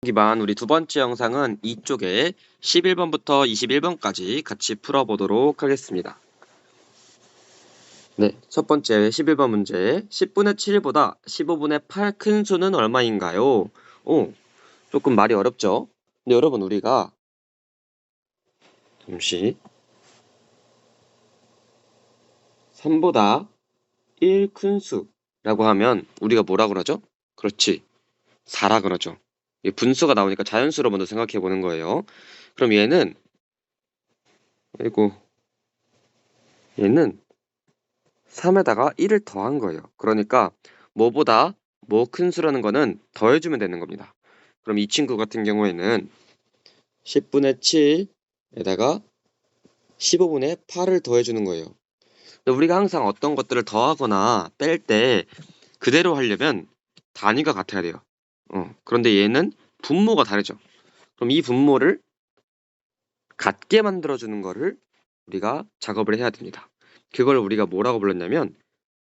기반 우리 두 번째 영상은 이쪽에 11번부터 21번까지 같이 풀어보도록 하겠습니다. 네, 첫 번째 11번 문제. 10분의 7보다 15분의 8 큰 수는 얼마인가요? 조금 말이 어렵죠? 근데 여러분 우리가 잠시 3보다 1 큰 수라고 하면 우리가 뭐라 그러죠? 그렇지, 4라 그러죠. 분수가 나오니까 자연수로 먼저 생각해 보는 거예요. 그럼 얘는 얘는 3에다가 1을 더한 거예요. 그러니까 뭐보다 뭐 큰 수라는 거는 더해주면 되는 겁니다. 그럼 이 친구 같은 경우에는 10분의 7에다가 15분의 8을 더해주는 거예요. 근데 우리가 항상 어떤 것들을 더하거나 뺄 때 그대로 하려면 단위가 같아야 돼요. 그런데 얘는 분모가 다르죠. 그럼 이 분모를 같게 만들어주는 거를 우리가 작업을 해야 됩니다. 그걸 우리가 뭐라고 불렀냐면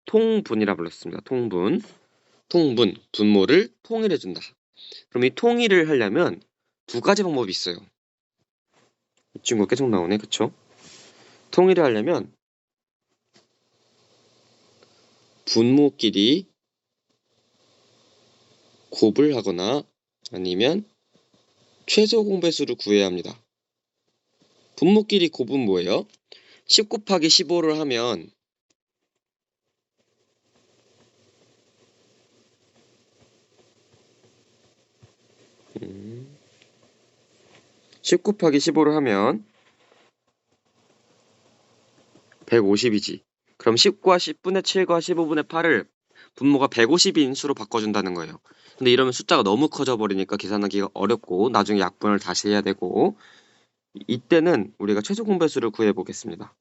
통분이라 불렀습니다. 통분, 분모를 통일해준다. 그럼 이 통일을 하려면 두 가지 방법이 있어요. 이 친구가 계속 나오네, 그쵸? 통일을 하려면 분모끼리 곱을 하거나 아니면 최소 공배수를 구해야 합니다. 분모끼리 곱은 뭐예요? 10 곱하기 15를 하면 10 곱하기 15를 하면 150이지. 그럼 10과 10분의 7과 15분의 8을 분모가 150인 수로 바꿔준다는 거예요. 근데 이러면 숫자가 너무 커져 버리니까 계산하기가 어렵고 나중에 약분을 다시 해야 되고, 이때는 우리가 최소 공배수를 구해 보겠습니다.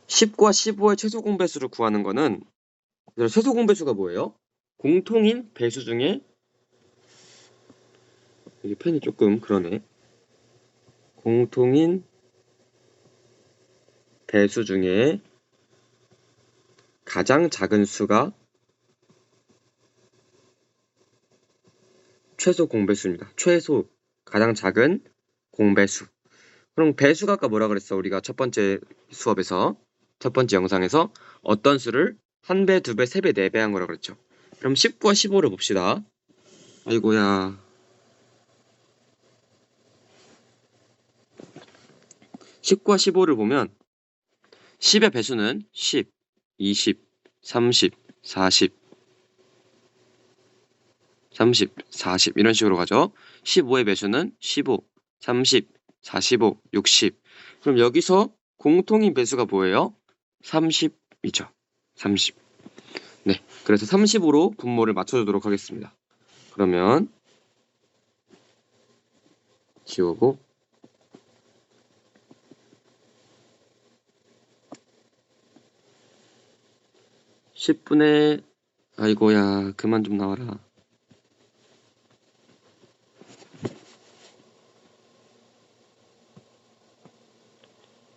10과 15의 최소 공배수를 구하는 거는, 최소 공배수가 뭐예요? 공통인 배수 중에, 여기 펜이 조금 그러네. 공통인 배수 중에 가장 작은 수가 최소 공배수입니다. 최소, 가장 작은 공배수. 그럼 배수가 아까 뭐라 그랬어? 우리가 첫 번째 수업에서, 첫 번째 영상에서 어떤 수를 1배, 2배, 3배, 4배 한 거라 그랬죠. 그럼 10과 15를 봅시다. 아이고야. 10과 15를 보면 10의 배수는 10, 20, 30, 40, 40 이런 식으로 가죠. 15의 배수는 15, 30, 45, 60. 그럼 여기서 공통인 배수가 뭐예요? 30이죠. 30. 네, 그래서 30으로 분모를 맞춰주도록 하겠습니다. 그러면 지우고 10분의, 아이고야, 그만 좀 나와라.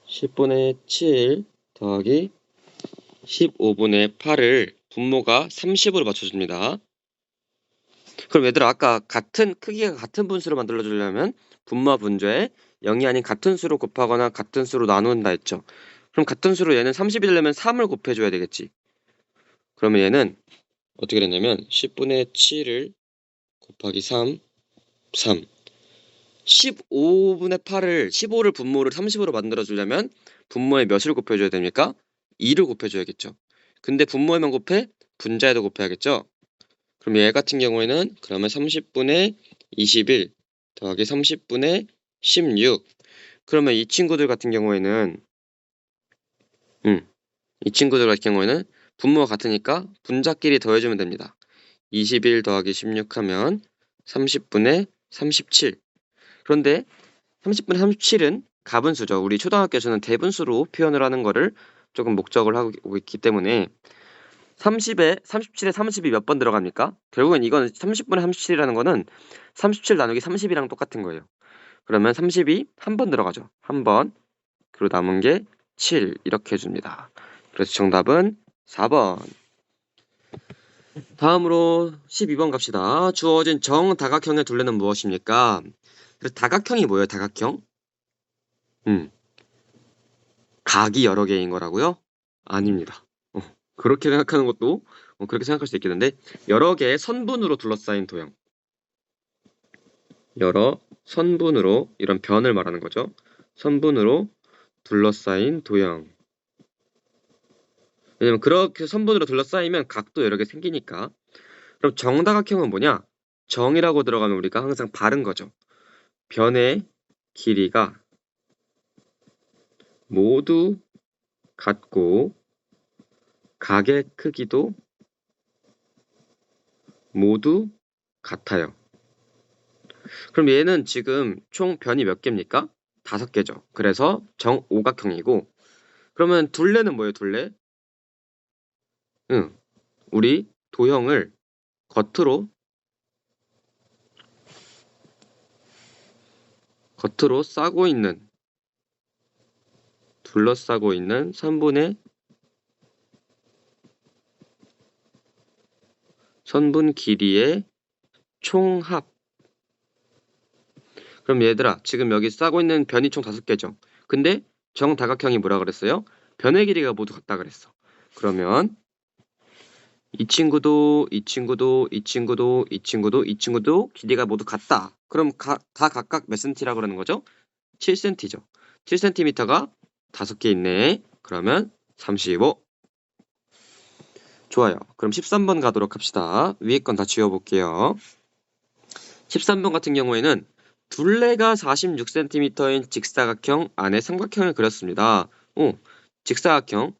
10분의 7 더하기 15분의 8을 분모가 30으로 맞춰줍니다. 그럼 얘들아, 아까 같은 크기가 같은 분수로 만들어주려면 분모와 분조에 0이 아닌 같은 수로 곱하거나 같은 수로 나눈다 했죠. 그럼 같은 수로 얘는 30이 되려면 3을 곱해줘야 되겠지. 그러면 얘는 어떻게 됐냐면 10분의 7을 곱하기 3, 15분의 8을, 15를 분모를 30으로 만들어주려면 분모에 몇을 곱해줘야 됩니까? 2를 곱해줘야겠죠. 근데 분모에만 곱해? 분자에도 곱해야겠죠. 그럼 얘 같은 경우에는 그러면 30분의 21 더하기 30분의 16. 그러면 이 친구들 같은 경우에는 분모가 같으니까 분자끼리 더해주면 됩니다. 21 더하기 16 하면 30분의 37. 그런데 30분의 37은 가분수죠. 우리 초등학교에서는 대분수로 표현을 하는 거를 조금 목적을 하고 있기 때문에 37에 30이 몇 번 들어갑니까? 결국엔 이건 30분의 37이라는 거는 37 나누기 30이랑 똑같은 거예요. 그러면 30이 한 번 들어가죠. 한 번. 그리고 남은 게 7 이렇게 해줍니다. 그래서 정답은 4번. 다음으로 12번 갑시다. 주어진 정다각형의 둘레는 무엇입니까? 그래서 다각형이 뭐예요? 다각형? 각이 여러 개인 거라고요? 아닙니다. 그렇게 생각하는 것도 그렇게 생각할 수 있겠는데 여러 개의 선분으로 둘러싸인 도형. 여러 선분으로 이런 변을 말하는 거죠. 선분으로 둘러싸인 도형. 왜냐면 그렇게 선분으로 둘러싸이면 각도 여러 개 생기니까. 그럼 정다각형은 뭐냐? 정이라고 들어가면 우리가 항상 바른 거죠. 변의 길이가 모두 같고 각의 크기도 모두 같아요. 그럼 얘는 지금 총 변이 몇 개입니까? 5개죠. 그래서 정오각형이고 그러면 둘레는 뭐예요? 둘레? 우리 도형을 겉으로 싸고 있는 둘러싸고 있는 선분의 선분 길이의 총합. 그럼 얘들아 지금 여기 싸고 있는 변이 총 5개죠. 근데 정다각형이 뭐라 그랬어요? 변의 길이가 모두 같다 그랬어. 그러면 이 친구도 길이가 모두 같다. 그럼 다 각각 몇 cm라고 그러는 거죠? 7cm죠. 7cm가 5개 있네. 그러면 35. 좋아요. 그럼 13번 가도록 합시다. 위에 건 다 지워볼게요. 13번 같은 경우에는 둘레가 46cm인 직사각형 안에 삼각형을 그렸습니다. 직사각형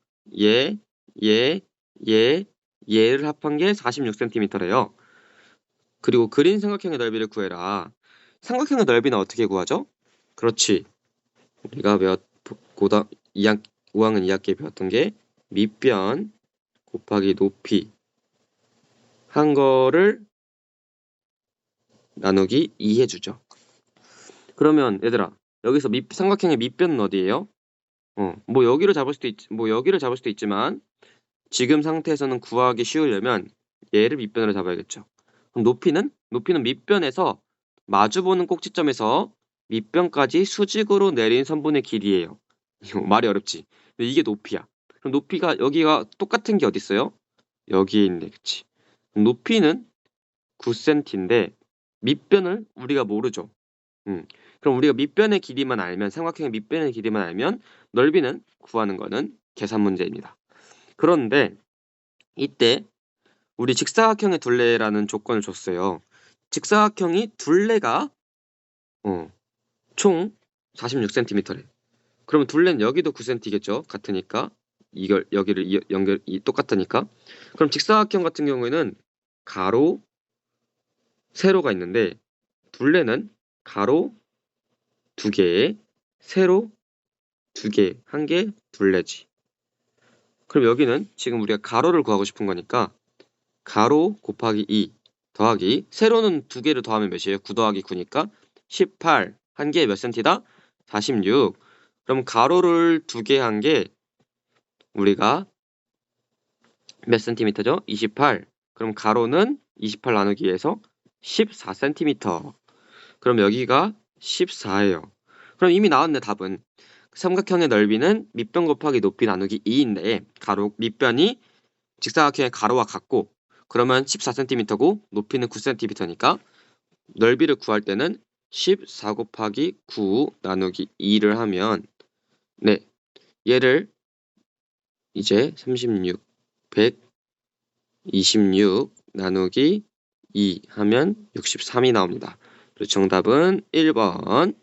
얘를 합한 게 46cm래요. 그리고 그린 삼각형의 넓이를 구해라. 삼각형의 넓이는 어떻게 구하죠? 그렇지. 우리가 5학년 2학기에 배웠던 게 밑변 곱하기 높이 한 거를 나누기 2 해주죠. 그러면 얘들아 여기서 삼각형의 밑변은 어디예요? 뭐 여기를 잡을 수도 있지만 지금 상태에서는 구하기 쉬우려면 얘를 밑변으로 잡아야겠죠. 그럼 높이는 밑변에서 마주보는 꼭지점에서 밑변까지 수직으로 내린 선분의 길이에요. 이거 말이 어렵지. 근데 이게 높이야. 그럼 높이가 여기가 똑같은 게 어디 있어요? 여기에 있네, 그치? 그럼 높이는 9cm인데 밑변을 우리가 모르죠. 그럼 우리가 밑변의 길이만 알면 삼각형의 밑변의 길이만 알면 넓이는 구하는 거는 계산 문제입니다. 그런데 이때 우리 직사각형의 둘레라는 조건을 줬어요. 직사각형이 둘레가 총 46cm래. 그러면 둘레는 여기도 9cm겠죠? 같으니까 이걸 여기를 똑같으니까. 그럼 직사각형 같은 경우에는 가로, 세로가 있는데 둘레는 가로 2개, 세로 2개, 한 개 둘레지. 그럼 여기는 지금 우리가 가로를 구하고 싶은 거니까 가로 곱하기 2 더하기 세로는 2개를 더하면 몇이에요? 9 더하기 9니까 18. 한 개에 몇 cm다? 46. 그럼 가로를 2개 한 게 우리가 몇 cm죠? 28. 그럼 가로는 28 나누기 해서 14cm. 그럼 여기가 14예요. 그럼 이미 나왔네 답은. 삼각형의 넓이는 밑변 곱하기 높이 나누기 2인데 밑변이 직사각형의 가로와 같고 그러면 14cm고 높이는 9cm니까 넓이를 구할 때는 14 곱하기 9 나누기 2를 하면 얘를 이제 36 126 나누기 2 하면 63이 나옵니다. 그래서 정답은 1번.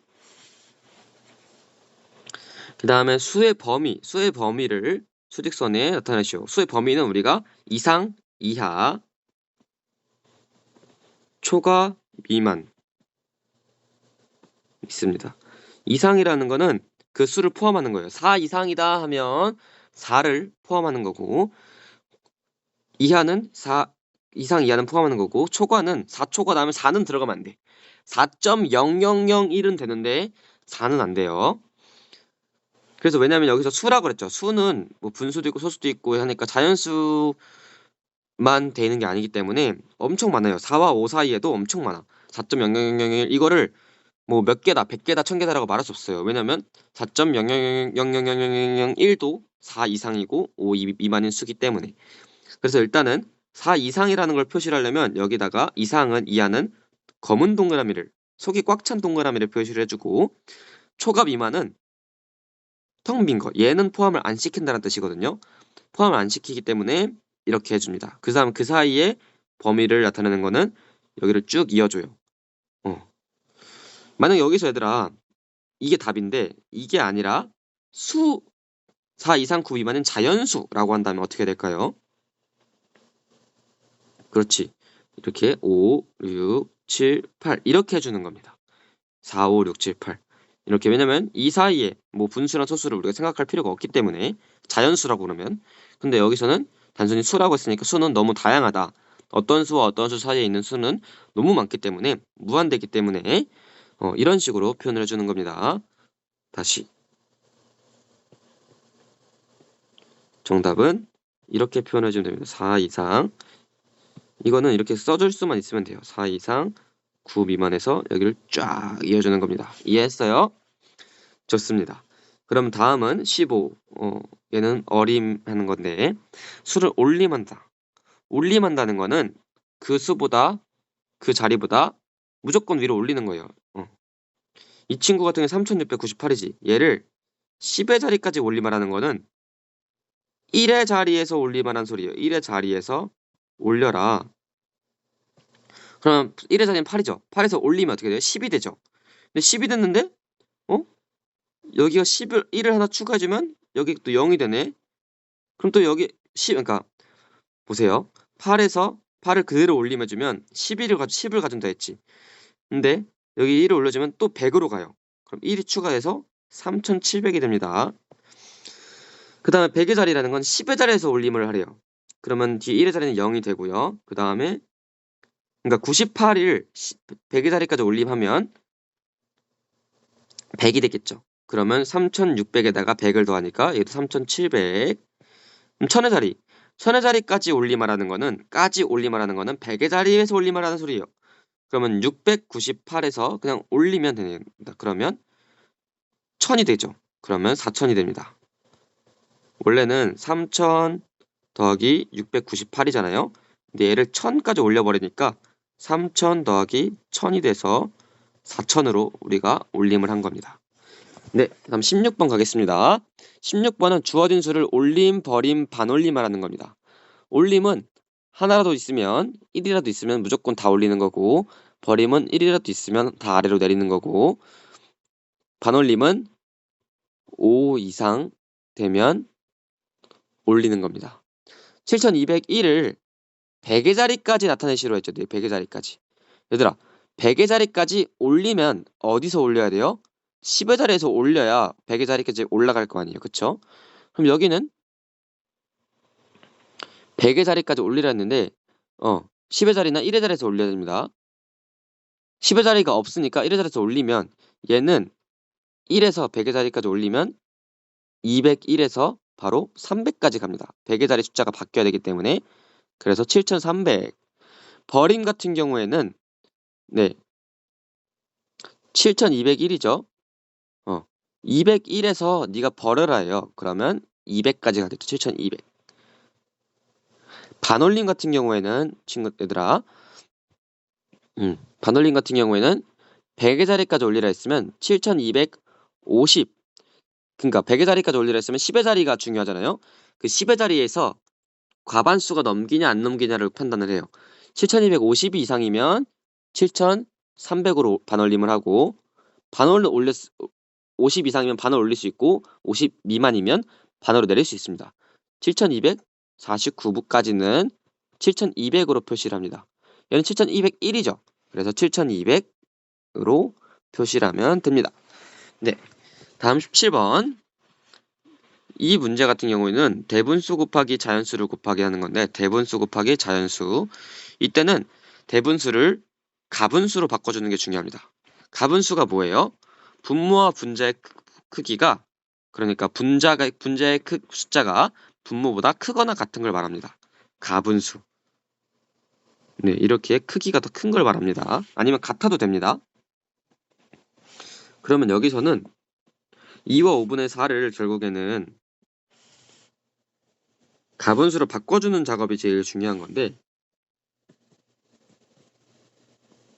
그 다음에 수의 범위를 수직선에 나타내시오. 수의 범위는 우리가 이상, 이하, 초과, 미만 있습니다. 이상이라는 거는 그 수를 포함하는 거예요. 4 이상이다 하면 4를 포함하는 거고 이하는 4 이상 이하는 포함하는 거고 초과는 4초가 나면 4는 들어가면 안 돼. 4.0001은 되는데 4는 안 돼요. 그래서 왜냐면 여기서 수라고 그랬죠. 수는 뭐 분수도 있고 소수도 있고 하니까 자연수 만 돼 있는 게 아니기 때문에 엄청 많아요. 4와 5 사이에도 엄청 많아. 4.000001 이거를 뭐 몇 개다, 100개다, 1000개다라고 말할 수 없어요. 왜냐면 4.00000001도 4 이상이고 5 미만인 수기 때문에. 그래서 일단은 4 이상이라는 걸 표시를 하려면 여기다가 이상은 이하는 검은 동그라미를 속이 꽉 찬 동그라미를 표시를 해주고 초과 미만은 텅 빈 거 얘는 포함을 안 시킨다는 뜻이거든요. 포함을 안 시키기 때문에 이렇게 해줍니다. 그 다음 그 사이에 범위를 나타내는 거는 여기를 쭉 이어줘요. 만약 여기서 얘들아 이게 답인데 이게 아니라 수 4 이상 9 미만은 자연수라고 한다면 어떻게 될까요? 그렇지. 이렇게 5, 6, 7, 8 이렇게 해주는 겁니다. 4, 5, 6, 7, 8 이렇게. 왜냐면 이 사이에 뭐 분수랑 소수를 우리가 생각할 필요가 없기 때문에 자연수라고 그러면. 근데 여기서는 단순히 수라고 했으니까 수는 너무 다양하다. 어떤 수와 어떤 수 사이에 있는 수는 너무 많기 때문에 무한대기 때문에 이런 식으로 표현을 해주는 겁니다. 다시 정답은 이렇게 표현해주면 됩니다. 4 이상 이거는 이렇게 써줄 수만 있으면 돼요. 4 이상 9 미만에서 여기를 쫙 이어주는 겁니다. 이해했어요? 좋습니다. 그럼 다음은 15. 얘는 어림하는 건데 수를 올림한다. 올림한다는 거는 그 수보다 그 자리보다 무조건 위로 올리는 거예요. 이 친구 같은 경우는 3698이지. 얘를 10의 자리까지 올림하라는 거는 1의 자리에서 올림하라는 소리예요. 1의 자리에서 올려라. 그럼 1의 자리는 8이죠. 8에서 올리면 어떻게 돼요? 10이 되죠. 근데 10이 됐는데 여기가 1을 하나 추가해주면 여기 또 0이 되네. 그럼 또 여기 10, 그러니까 보세요. 8에서 8을 그대로 올림해주면 10을 가준다 했지. 근데 여기 1을 올려주면 또 100으로 가요. 그럼 1이 추가해서 3700이 됩니다. 그 다음에 100의 자리라는 건 10의 자리에서 올림을 하래요. 그러면 뒤에 1의 자리는 0이 되고요. 그 다음에 그러니까 98을 100의 자리까지 올림하면 100이 되겠죠. 그러면 3600에다가 100을 더하니까 얘도 3700. 그럼 1000의 자리. 1000의 자리까지 올림하라는 거는 100의 자리에서 올림하라는 소리예요. 그러면 698에서 그냥 올리면 됩니다. 그러면 1000이 되죠. 그러면 4000이 됩니다. 원래는 3000 더하기 698이잖아요. 근데 얘를 1000까지 올려버리니까 3000 더하기 1000이 돼서 4000으로 우리가 올림을 한 겁니다. 네, 다음 16번 가겠습니다. 16번은 주어진 수를 올림, 버림, 반올림 하라는 겁니다. 올림은 하나라도 있으면 1이라도 있으면 무조건 다 올리는 거고, 버림은 1이라도 있으면 다 아래로 내리는 거고, 반올림은 5 이상 되면 올리는 겁니다. 7201을 100의 자리까지 나타내시로 했죠. 네, 100의 자리까지. 얘들아, 100의 자리까지 올리면 어디서 올려야 돼요? 10의 자리에서 올려야 100의 자리까지 올라갈 거 아니에요. 그쵸? 그럼 여기는 100의 자리까지 올리라 했는데 10의 자리나 1의 자리에서 올려야 됩니다. 10의 자리가 없으니까 1의 자리에서 올리면 얘는 1에서 100의 자리까지 올리면 201에서 바로 300까지 갑니다. 100의 자리 숫자가 바뀌어야 되기 때문에. 그래서 7300. 버림 같은 경우에는 네 7201이죠. 201에서 네가 버려라 해요. 그러면 200까지 가겠죠. 7200. 반올림 같은 경우에는 얘들아 반올림 같은 경우에는 100의 자리까지 올리라 했으면 7250. 그러니까 100의 자리까지 올리라 했으면 10의 자리가 중요하잖아요. 그 10의 자리에서 과반수가 넘기냐 안 넘기냐를 판단을 해요. 7250이 이상이면 7300으로 반올림을 하고 50 이상이면 반을 올릴 수 있고 50 미만이면 반으로 내릴 수 있습니다. 7249부까지는 7200으로 표시를 합니다. 얘는 7201이죠. 그래서 7200으로 표시를 하면 됩니다. 네, 다음 17번. 이 문제 같은 경우에는 대분수 곱하기 자연수를 곱하기 하는 건데 대분수 곱하기 자연수. 이때는 대분수를 가분수로 바꿔주는 게 중요합니다. 가분수가 뭐예요? 분모와 분자의 크기가 그러니까 분자의 숫자가 분모보다 크거나 같은 걸 말합니다. 가분수. 네, 이렇게 크기가 더 큰 걸 말합니다. 아니면 같아도 됩니다. 그러면 여기서는 2와 5분의 4를 결국에는 가분수로 바꿔주는 작업이 제일 중요한 건데,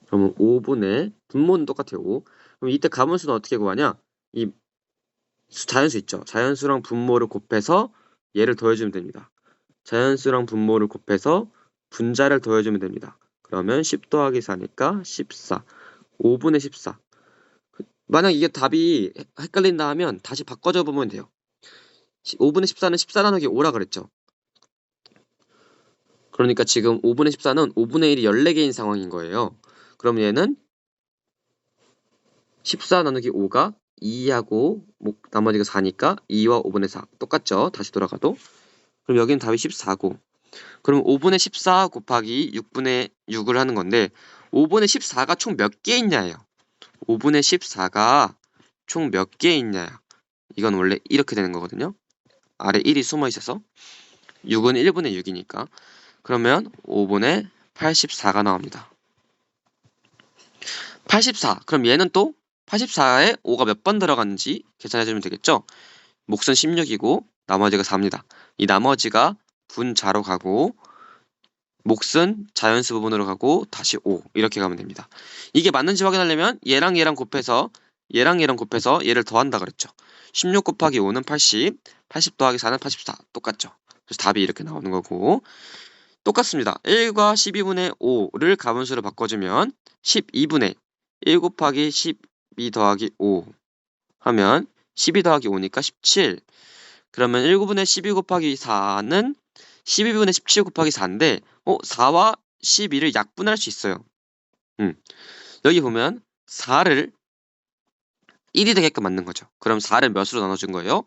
그러면 5분의 분모는 똑같아요. 5. 그럼 이때 가분수는 어떻게 구하냐? 이 자연수 있죠. 자연수랑 분모를 곱해서 얘를 더해주면 됩니다. 자연수랑 분모를 곱해서 분자를 더해주면 됩니다. 그러면 10 더하기 4니까 14. 5분의 14. 만약 이게 답이 헷갈린다 하면 다시 바꿔줘 보면 돼요. 5분의 14는 14 나누기 5라 그랬죠. 그러니까 지금 5분의 14는 5분의 1이 14개인 상황인 거예요. 그럼 얘는 14 나누기 5가 2하고 나머지가 4니까 2와 5분의 4 똑같죠. 다시 돌아가도. 그럼 여기는 답이 14고, 그럼 5분의 14 곱하기 6분의 6을 하는 건데 5분의 14가 총 몇 개 있냐예요. 5분의 14가 총 몇 개 있냐. 이건 원래 이렇게 되는 거거든요. 아래 1이 숨어 있어서 6은 1분의 6이니까. 그러면 5분의 84가 나옵니다. 84. 그럼 얘는 또 84에 5가 몇 번 들어갔는지 계산해주면 되겠죠. 몫은 16이고 나머지가 4입니다. 이 나머지가 분자로 가고 몫은 자연수 부분으로 가고 다시 5 이렇게 가면 됩니다. 이게 맞는지 확인하려면 얘랑 얘랑 곱해서 얘를 더한다 그랬죠. 16 곱하기 5는 80, 80 더하기 4는 84 똑같죠. 그래서 답이 이렇게 나오는 거고, 똑같습니다. 1과 12분의 5를 가분수로 바꿔주면 12분의 1 곱하기 12 더하기 5 하면 12 더하기 5니까 17. 그러면 1분의 12 곱하기 4는 12분의 17 곱하기 4인데 4와 12를 약분할 수 있어요. 여기 보면 4를 1이 되게끔 만든 거죠. 그럼 4를 몇으로 나눠준 거예요?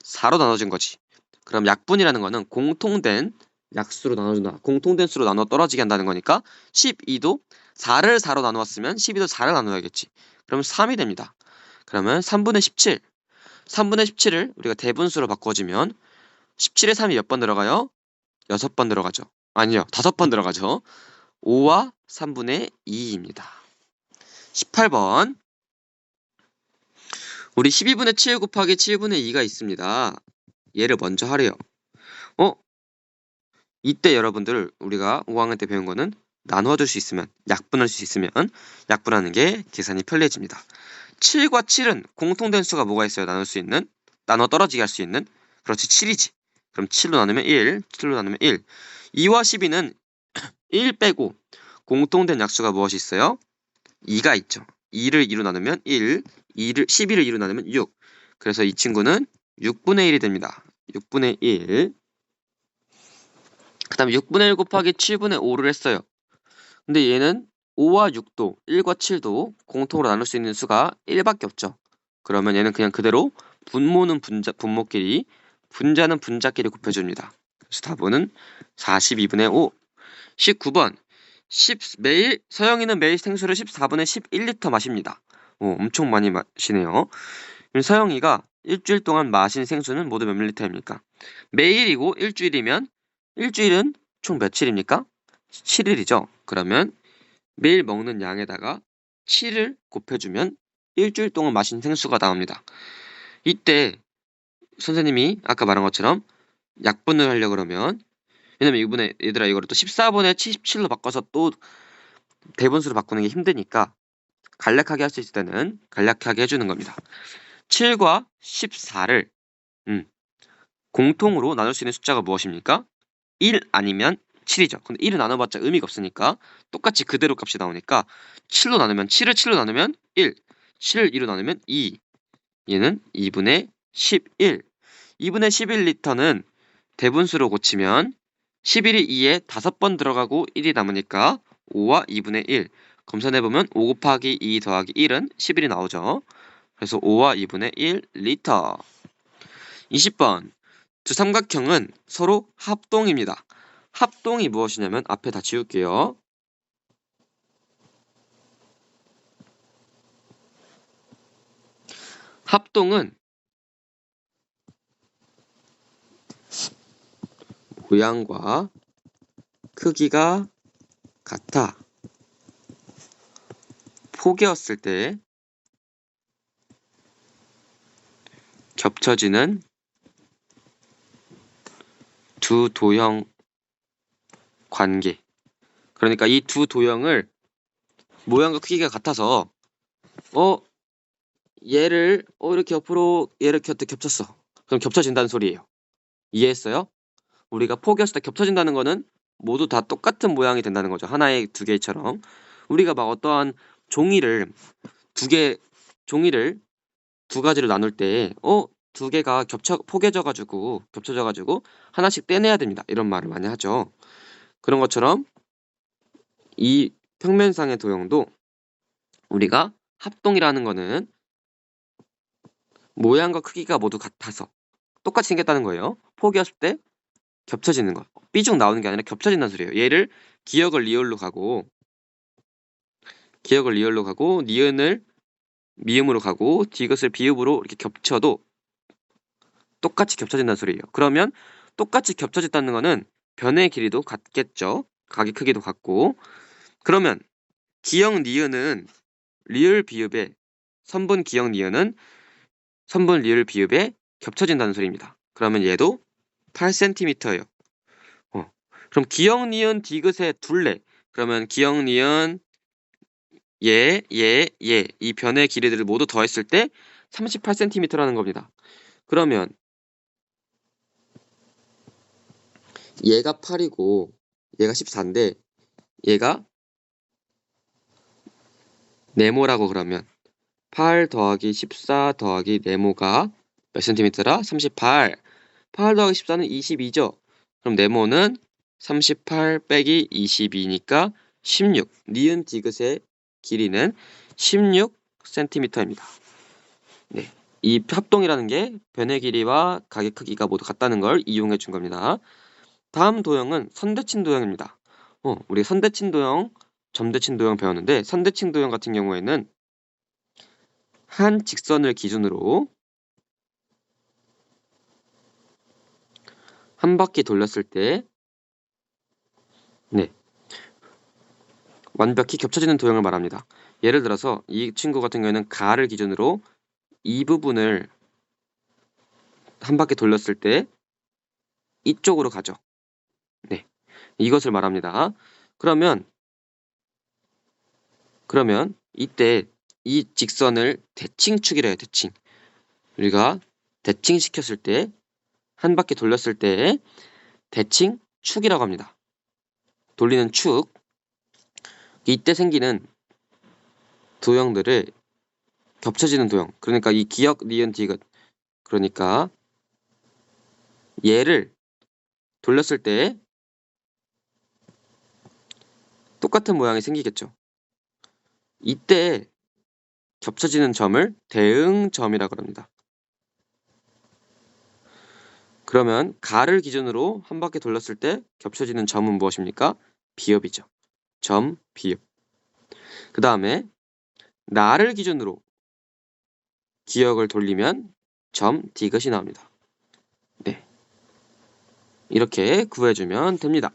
4로 나눠준 거지. 그럼 약분이라는 거는 공통된 약수로 나눠준다. 공통된 수로 나눠 떨어지게 한다는 거니까 12도 4를 4로 나누었으면 12도 4를 나눠야겠지. 그러면 3이 됩니다. 그러면 3분의 17. 3분의 17을 우리가 대분수로 바꿔주면 17에 3이 몇 번 들어가요? 6번 들어가죠. 아니요, 5번 들어가죠. 5와 3분의 2입니다. 18번. 우리 12분의 7 곱하기 7분의 2가 있습니다. 얘를 먼저 하래요. 이때 여러분들 우리가 5학년 때 배운 거는 나누어줄 수 있으면, 약분할 수 있으면 약분하는 게 계산이 편리해집니다. 7과 7은 공통된 수가 뭐가 있어요? 나눌 수 있는? 나눠 떨어지게 할 수 있는? 그렇지, 7이지. 그럼 7로 나누면 1, 7로 나누면 1. 2와 12는 1 빼고 공통된 약수가 무엇이 있어요? 2가 있죠. 2를 2로 나누면 1, 11을 2로 나누면 6. 그래서 이 친구는 6분의 1이 됩니다. 6분의 1. 그 다음에 6분의 1 곱하기 7분의 5를 했어요. 근데 얘는 5와 6도, 1과 7도 공통으로 나눌 수 있는 수가 1밖에 없죠. 그러면 얘는 그냥 그대로 분모는 분모끼리, 분자는 분자끼리 곱해줍니다. 그래서 답은 42분의 5. 19번. 서영이는 매일 생수를 14분의 11리터 마십니다. 엄청 많이 마시네요. 서영이가 일주일 동안 마신 생수는 모두 몇 밀리터입니까? 매일이고 일주일이면 일주일은 총 며칠입니까? 7일이죠. 그러면 매일 먹는 양에다가 7을 곱해주면 일주일 동안 마신 생수가 나옵니다. 이때 선생님이 아까 말한 것처럼 약분을 하려고 그러면, 왜냐면 이번에 얘들아 이거를 또 14분의 77로 바꿔서 또 대분수로 바꾸는 게 힘드니까 간략하게 할 수 있을 때는 간략하게 해주는 겁니다. 7과 14를 공통으로 나눌 수 있는 숫자가 무엇입니까? 1 아니면 7이죠. 근데 1을 나눠봤자 의미가 없으니까 똑같이 그대로 값이 나오니까 7로 나누면 7을 7로 나누면 1, 7을 2로 나누면 2. 얘는 2분의 11. 2분의 11리터는 대분수로 고치면 11이 2에 5번 들어가고 1이 남으니까 5와 2분의 1. 검산해보면 5 곱하기 2 더하기 1은 11이 나오죠. 그래서 5와 2분의 1 리터. 20번. 두 삼각형은 서로 합동입니다. 합동이 무엇이냐면 앞에 다 지울게요. 합동은 모양과 크기가 같아. 포개었을 때 겹쳐지는 두 도형 관계. 그러니까 이 두 도형을 모양과 크기가 같아서 얘를 이렇게 옆으로 얘를 겹쳤어. 그럼 겹쳐진다는 소리예요. 이해했어요? 우리가 포개했을 때 겹쳐진다는 거는 모두 다 똑같은 모양이 된다는 거죠. 하나의 두 개처럼. 우리가 막 어떠한 종이를 두 가지로 나눌 때 두 개가 겹쳐져가지고 하나씩 떼내야 됩니다. 이런 말을 많이 하죠. 그런 것처럼 이 평면상의 도형도 우리가 합동이라는 거는 모양과 크기가 모두 같아서 똑같이 생겼다는 거예요. 포개했을 때 겹쳐지는 거. 삐죽 나오는 게 아니라 겹쳐진다는 소리예요. 얘를 기역을 리을로 가고 니은을 미음으로 가고 디귿을 비읍으로 이렇게 겹쳐도 똑같이 겹쳐진다는 소리예요. 그러면 똑같이 겹쳐졌다는 거는 변의 길이도 같겠죠. 각의 크기도 같고. 그러면 기역 니은은 리을 비읍에 선분 기역 니은은 선분 리을 비읍에 겹쳐진다는 소리입니다. 그러면 얘도 8cm예요. 그럼 기역 니은 디귿의 둘레. 그러면 기역 니은 이 변의 길이들을 모두 더했을 때 38cm라는 겁니다. 그러면 얘가 8이고 얘가 14인데 얘가 네모라고 그러면 8 더하기 14 더하기 네모가 몇 cm라? 38. 8 더하기 14는 22죠. 그럼 네모는 38 빼기 22니까 16. 니은 디귿의 길이는 16cm입니다. 네, 이 합동이라는 게 변의 길이와 각의 크기가 모두 같다는 걸 이용해 준 겁니다. 다음 도형은 선대칭 도형입니다. 우리 선대칭 도형, 점대칭 도형 배웠는데 선대칭 도형 같은 경우에는 한 직선을 기준으로 한 바퀴 돌렸을 때 완벽히 겹쳐지는 도형을 말합니다. 예를 들어서 이 친구 같은 경우에는 가를 기준으로 이 부분을 한 바퀴 돌렸을 때 이쪽으로 가죠. 네, 이것을 말합니다. 그러면 이때 이 직선을 대칭축이라 해요. 대칭. 우리가 대칭시켰을 때 한 바퀴 돌렸을 때 대칭축이라고 합니다. 돌리는 축. 이때 생기는 도형들을 겹쳐지는 도형. 그러니까 이 기역, 니은, 디귿. 그러니까 얘를 돌렸을 때 똑같은 모양이 생기겠죠. 이때 겹쳐지는 점을 대응점이라고 합니다. 그러면 가를 기준으로 한 바퀴 돌렸을 때 겹쳐지는 점은 무엇입니까? 비읍이죠. 점, 비읍. 그 다음에 나를 기준으로 기역을 돌리면 점, 디귿이 나옵니다. 네, 이렇게 구해주면 됩니다.